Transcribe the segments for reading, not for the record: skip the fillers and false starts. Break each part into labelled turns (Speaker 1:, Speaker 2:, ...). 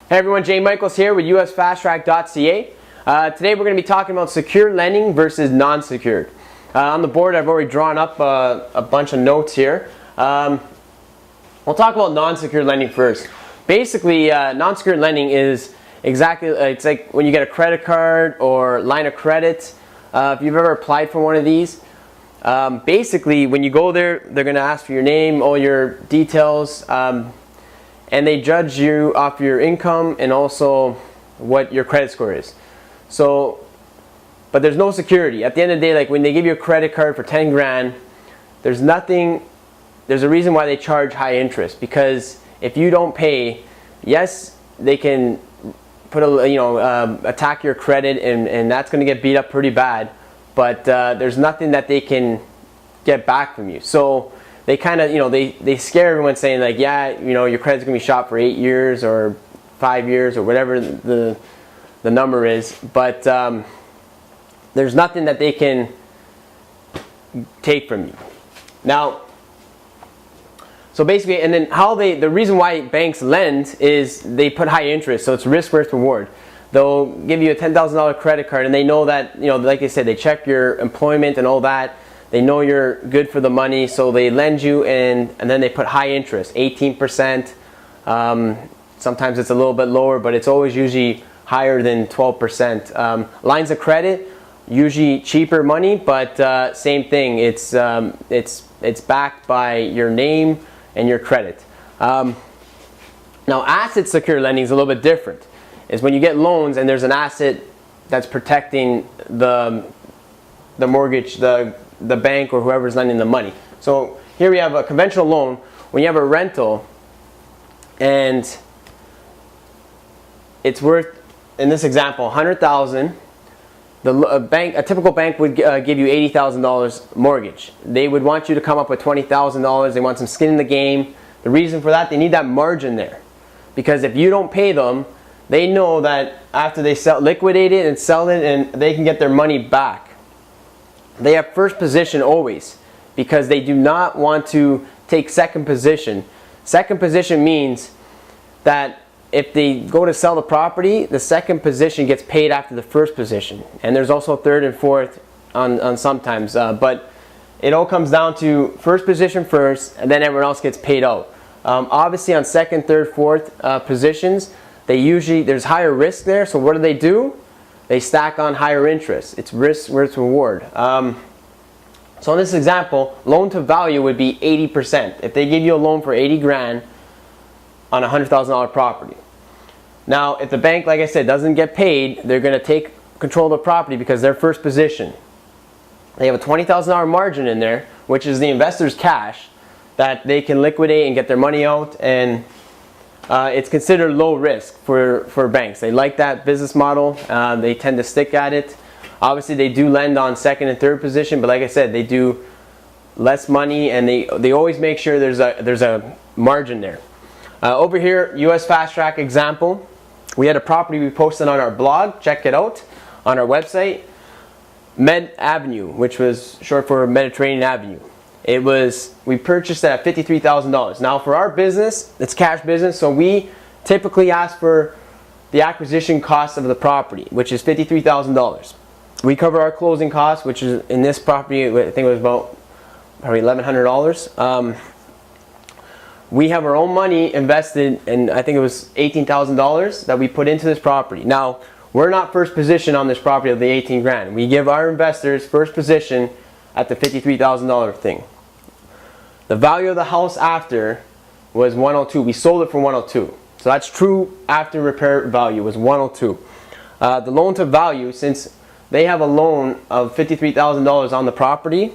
Speaker 1: Hey everyone, Jay Michaels here with usfasttrack.ca. Today we're going to be talking about secure lending versus non-secured. On the board I've already drawn up a bunch of notes here. We'll talk about non-secured lending first. Basically, non-secured lending is exactly, it's like when you get a credit card or line of credit. If you've ever applied for one of these, basically when you go there, they're going to ask for your name, all your details, and they judge you off your income and also what your credit score is. So, but there's no security. At the end of the day, like when they give you a credit card for 10 grand, there's a reason why they charge high interest, because if you don't pay, yes, they can put attack your credit, and that's going to get beat up pretty bad, but there's nothing that they can get back from you. So they kind of, they scare everyone saying like, yeah, your credit's going to be shot for 8 years or 5 years or whatever the number is, but there's nothing that they can take from you. Now, so basically, and then the reason why banks lend is they put high interest, so it's risk versus reward. They'll give you a $10,000 credit card, and they know that, like I said, they check your employment and all that. They know you're good for the money, so they lend you, and then they put high interest, 18%. Sometimes it's a little bit lower, but it's always usually higher than 12%. Lines of credit, usually cheaper money, but same thing. It's backed by your name and your credit. Now, asset secure lending is a little bit different. Is when you get loans and there's an asset that's protecting the mortgage, the bank or whoever's lending the money. So here we have a conventional loan. When you have a rental and it's worth, in this example, $100,000, a typical bank would give you $80,000 mortgage. They would want you to come up with $20,000. They want some skin in the game. The reason for that, they need that margin there, because if you don't pay them, they know that after they liquidate it and sell it, and they can get their money back. They have first position always, because they do not want to take second position. Second position means that if they go to sell the property, the second position gets paid after the first position. And there's also third and fourth on sometimes. But it all comes down to first position first, and then everyone else gets paid out. Obviously on second, third, fourth positions, there's higher risk there. So what do? They stack on higher interest. It's risk versus reward. So in this example, loan to value would be 80%. If they give you a loan for 80 grand on a $100,000 property. Now, if the bank, like I said, doesn't get paid, they're going to take control of the property because they're first position. They have a $20,000 margin in there, which is the investor's cash that they can liquidate and get their money out, and it's considered low risk for banks. They like that business model. They tend to stick at it. Obviously, they do lend on second and third position, but like I said, they do less money, and they always make sure there's a margin there. Over here, US Fast Track example. We had a property we posted on our blog. Check it out on our website. Med Avenue, which was short for Mediterranean Avenue. We purchased it at $53,000. Now for our business, it's cash business, so we typically ask for the acquisition cost of the property, which is $53,000. We cover our closing costs, which is in this property, I think it was about probably $1,100. We have our own money invested, and I think it was $18,000 that we put into this property. Now, we're not first position on this property of the 18 grand. We give our investors first position at the $53,000 thing. The value of the house after was 102. We sold it for 102. So that's true after repair value was 102. The loan to value, since they have a loan of $53,000 on the property,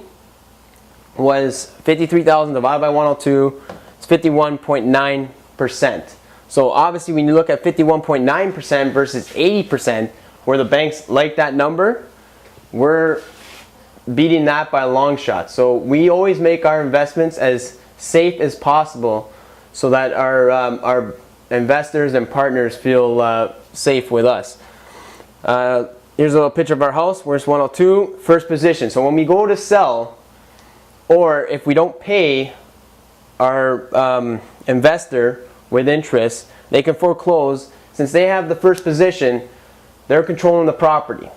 Speaker 1: was $53,000 divided by 102. It's 51.9%. So obviously when you look at 51.9% versus 80%, where the banks like that number, we're beating that by a long shot. So we always make our investments as safe as possible so that our investors and partners feel safe with us. Here's a little picture of our house. Where's 102? First position. So when we go to sell, or if we don't pay our investor with interest, they can foreclose since they have the first position, they're controlling the property.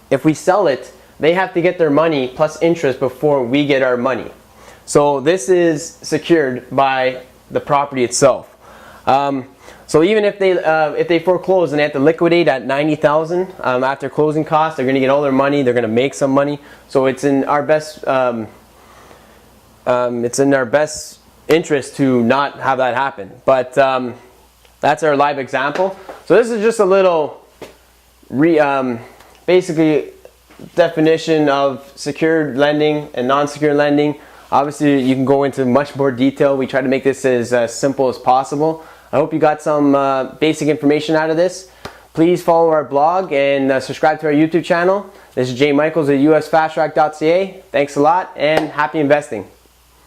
Speaker 1: If we sell it, they have to get their money plus interest before we get our money. So this is secured by the property itself. So even if they foreclose and they have to liquidate at $90,000 after closing costs, they're going to get all their money. They're going to make some money. So it's in our best interest to not have that happen. But that's our live example. So this is just a little basically definition of secured lending and non-secured lending. Obviously, you can go into much more detail. We try to make this as simple as possible. I hope you got some basic information out of this. Please follow our blog and subscribe to our YouTube channel. This is Jay Michaels at usfasttrack.ca. Thanks a lot and happy investing.